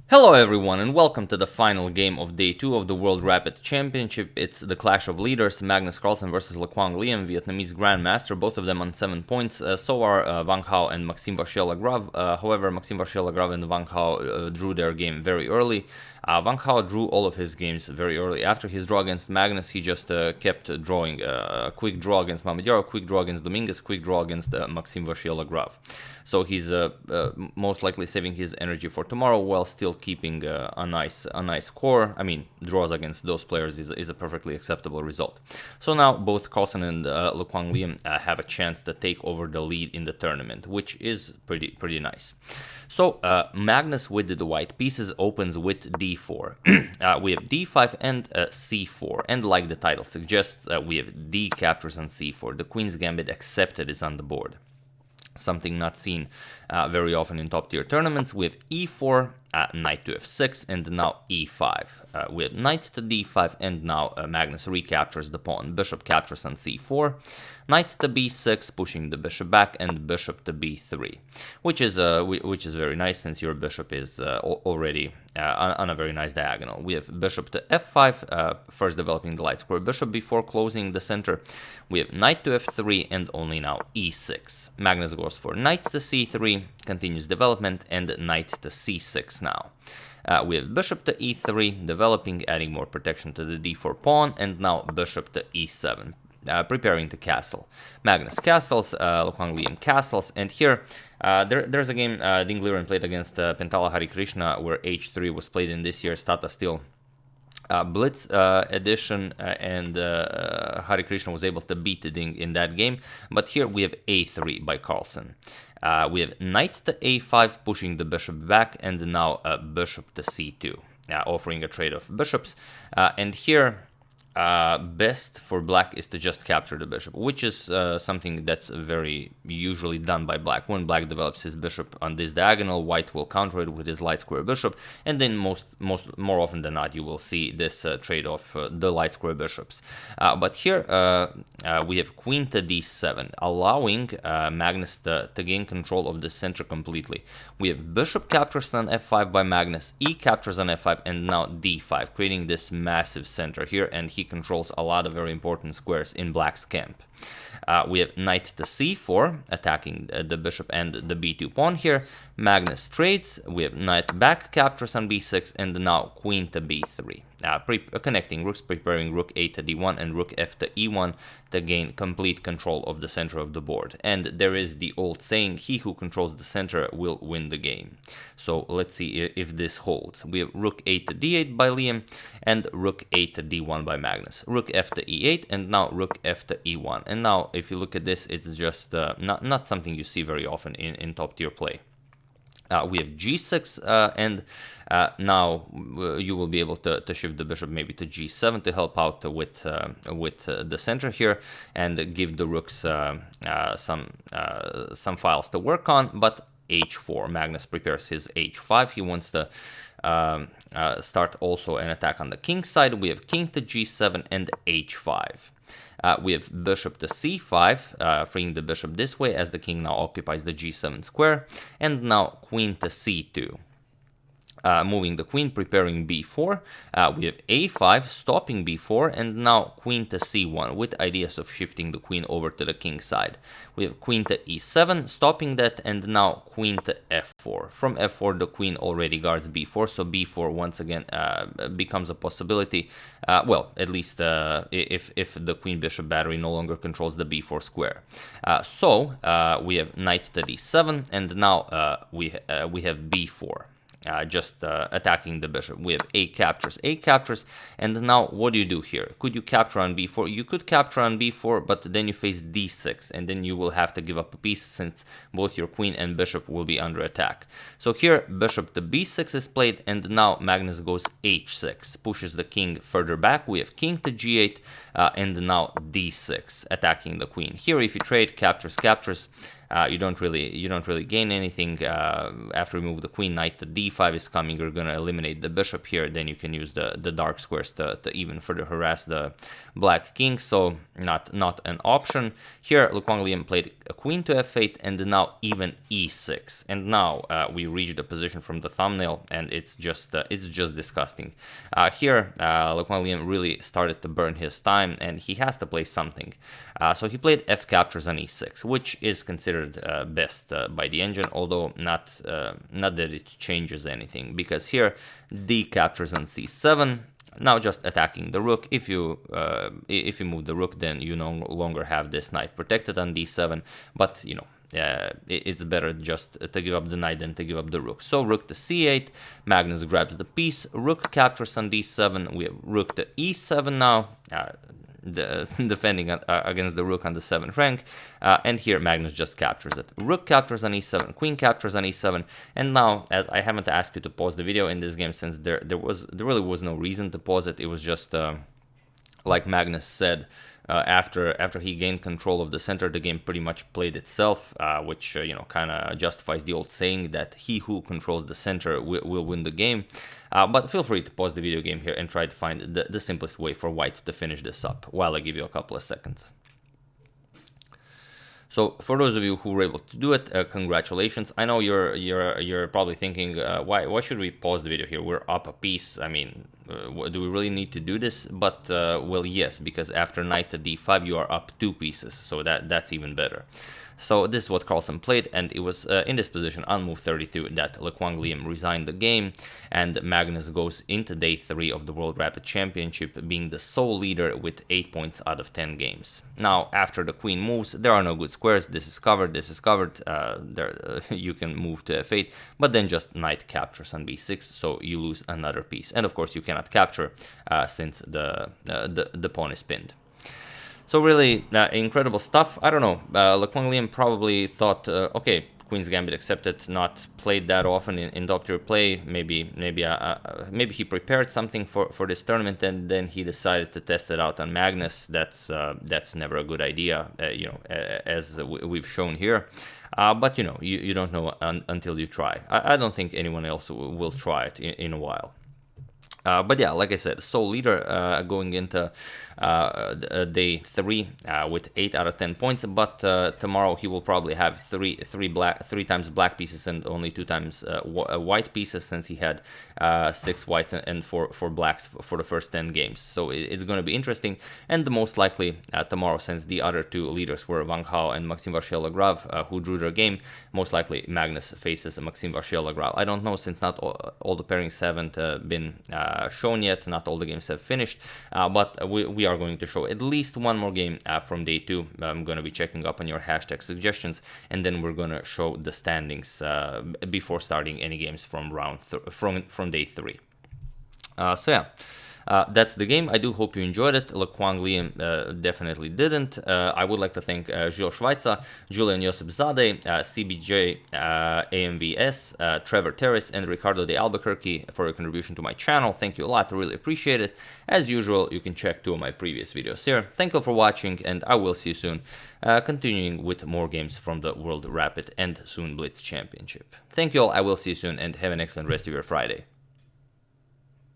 Hello everyone and welcome to the final game of day 2 of the World Rapid Championship. It's the clash of leaders, Magnus Carlsen versus Quang Liem, Vietnamese Grandmaster, both of them on 7 points. So are Van Hao and Maxime Vachier-Lagrave. However, Maxime Vachier-Lagrave and Van Hao drew their game very early. Van Hao drew all of his games very early. After his draw against Magnus, he just kept drawing. Quick draw against Mamadjaro, quick draw against Dominguez, quick draw against Maxime Vachier-Lagrave. So he's most likely saving his energy for tomorrow while still keeping a nice core. I mean, draws against those players is a perfectly acceptable result. So now both Carlsen and Quang Liem have a chance to take over the lead in the tournament, which is pretty nice. So Magnus with the white pieces opens with d4. We have d5 and c4, and like the title suggests, we have d captures on c4. The Queen's Gambit accepted is on the board. Something not seen very often in top tier tournaments. We have e4, knight to f6, and now e5. We have knight to d5, and now Magnus recaptures the pawn. Bishop captures on c4, knight to b6, pushing the bishop back, and bishop to b3, which is very nice since your bishop is already on a very nice diagonal. We have bishop to f5, first developing the light square bishop before closing the center. We have knight to f3, and only now e6. Magnus goes for knight to c3, continues development, and knight to c6 now. We have bishop to e3, developing, adding more protection to the d4 pawn, and now bishop to e7, preparing to castle. Magnus castles, Quang Liem castles, and here there's a game Ding Liren played against Pentala Hari Krishna, where h3 was played in this year's Tata Steel Blitz edition, and Hari Krishna was able to beat Ding in that game. But here we have a3 by Carlsen. We have knight to a5, pushing the bishop back, and now bishop to c2, offering a trade of bishops. And here, best for black is to just capture the bishop, which is something that's very usually done by black. When black develops his bishop on this diagonal, white will counter it with his light square bishop, and then more often than not you will see this trade off the light square bishops. But here we have queen to d7, allowing Magnus to gain control of the center completely. We have bishop captures on f5 by Magnus, e captures on f5, and now d5, creating this massive center here, and he controls a lot of very important squares in black's camp. We have knight to c4, attacking the bishop and the b2 pawn here. Magnus trades. We have knight back captures on b6, and now queen to b3. Connecting rooks, preparing rook a to d1 and rook f to e1 to gain complete control of the center of the board. And there is the old saying, he who controls the center will win the game. So let's see if this holds. We have rook a to d8 by Liem, and rook a to d1 by Magnus. Rook f to e8, and now rook f to e1. And now if you look at this, it's just not something you see very often in top tier play. We have g6, and now you will be able to shift the bishop maybe to g7 to help out with the center here and give the rooks some files to work on. But h4, Magnus prepares his h5. He wants to start also an attack on the king side. We have king to g7 and h5. We have bishop to c5, freeing the bishop this way as the king now occupies the g7 square, and now queen to c2. Moving the queen, preparing b4. We have a5, stopping b4, and now queen to c1, with ideas of shifting the queen over to the king side. We have queen to e7, stopping that, and now queen to f4. From f4, the queen already guards b4, so b4 once again becomes a possibility. Well, at least if the queen-bishop battery no longer controls the b4 square. So we have knight to d7, and now we have b4. Just attacking the bishop. We have a captures, and now what do you do here? Could you capture on b4? You could capture on b4, but then you face d6, and then you will have to give up a piece since both your queen and bishop will be under attack. So here, bishop to b6 is played, and now Magnus goes h6, pushes the king further back. We have king to g8, and now d6, attacking the queen. Here, if you trade captures, you don't really gain anything. After we move the queen, knight to d5 is coming. You're gonna eliminate the bishop here. Then you can use the dark squares to even further harass the black king. So not an option here. Quang Liem played a queen to f8 and now even e6. And now we reach the position from the thumbnail, and it's just disgusting. Here, Quang Liem really started to burn his time, and he has to play something. So he played f captures on e6, which is considered best by the engine, although not that it changes anything, because here d captures on c7. Now just attacking the rook. If you move the rook, then you no longer have this knight protected on d7. But you know, it's better just to give up the knight than to give up the rook. So rook to c8. Magnus grabs the piece. Rook captures on d7. We have rook to e7 now. Defending against the rook on the 7th rank, and here Magnus just captures it. Rook captures on e7, queen captures on e7, and now, as I haven't asked you to pause the video in this game, since there really was no reason to pause it. It was just like Magnus said, after he gained control of the center, the game pretty much played itself, which you know, kind of justifies the old saying that he who controls the center will win the game. But feel free to pause the video game here and try to find the simplest way for white to finish this up while I give you a couple of seconds. So for those of you who were able to do it, congratulations. I know you're probably thinking, why should we pause the video here? We're up a piece. I mean, do we really need to do this? But well, yes, because after knight to d5 you are up 2 pieces, so that's even better. So this is what Carlsen played, and it was in this position on move 32 that Quang Liem resigned the game, and Magnus goes into day 3 of the World Rapid Championship, being the sole leader with 8 points out of 10 games. Now, after the queen moves, there are no good squares. This is covered. You can move to f8, but then just knight captures on b6, so you lose another piece. And of course, you cannot capture since the pawn is pinned. So really incredible stuff. I don't know. Quang Liem probably thought, okay, Queen's Gambit accepted, not played that often in top tier play. Maybe he prepared something for this tournament, and then he decided to test it out on Magnus. That's never a good idea, you know, as we've shown here. But you know, you don't know until you try. I don't think anyone else will try it in a while. But yeah, like I said, sole leader going into day 3 with 8 out of 10 points. But tomorrow he will probably have three times black pieces and only 2 times white pieces, since he had 6 whites and 4 blacks for the first 10 games. So it's going to be interesting. And the most likely tomorrow, since the other 2 leaders were Wang Hao and Maxime Vachier-Lagrave, who drew their game, most likely Magnus faces Maxime Vachier-Lagrave. I don't know, since not all the pairings haven't been shown yet, not all the games have finished, but we are going to show at least one more game from day 2. I'm going to be checking up on your hashtag suggestions, and then we're going to show the standings before starting any games from from day 3. So yeah. That's the game. I do hope you enjoyed it. Quang Liem definitely didn't. I would like to thank Gilles Schweitzer, Julian Josip Zade, CBJ AMVS, Trevor Terrace, and Ricardo de Albuquerque for your contribution to my channel. Thank you a lot. I really appreciate it. As usual, you can check 2 of my previous videos here. Thank you for watching, and I will see you soon, continuing with more games from the World Rapid and soon Blitz Championship. Thank you all. I will see you soon, and have an excellent rest of your Friday.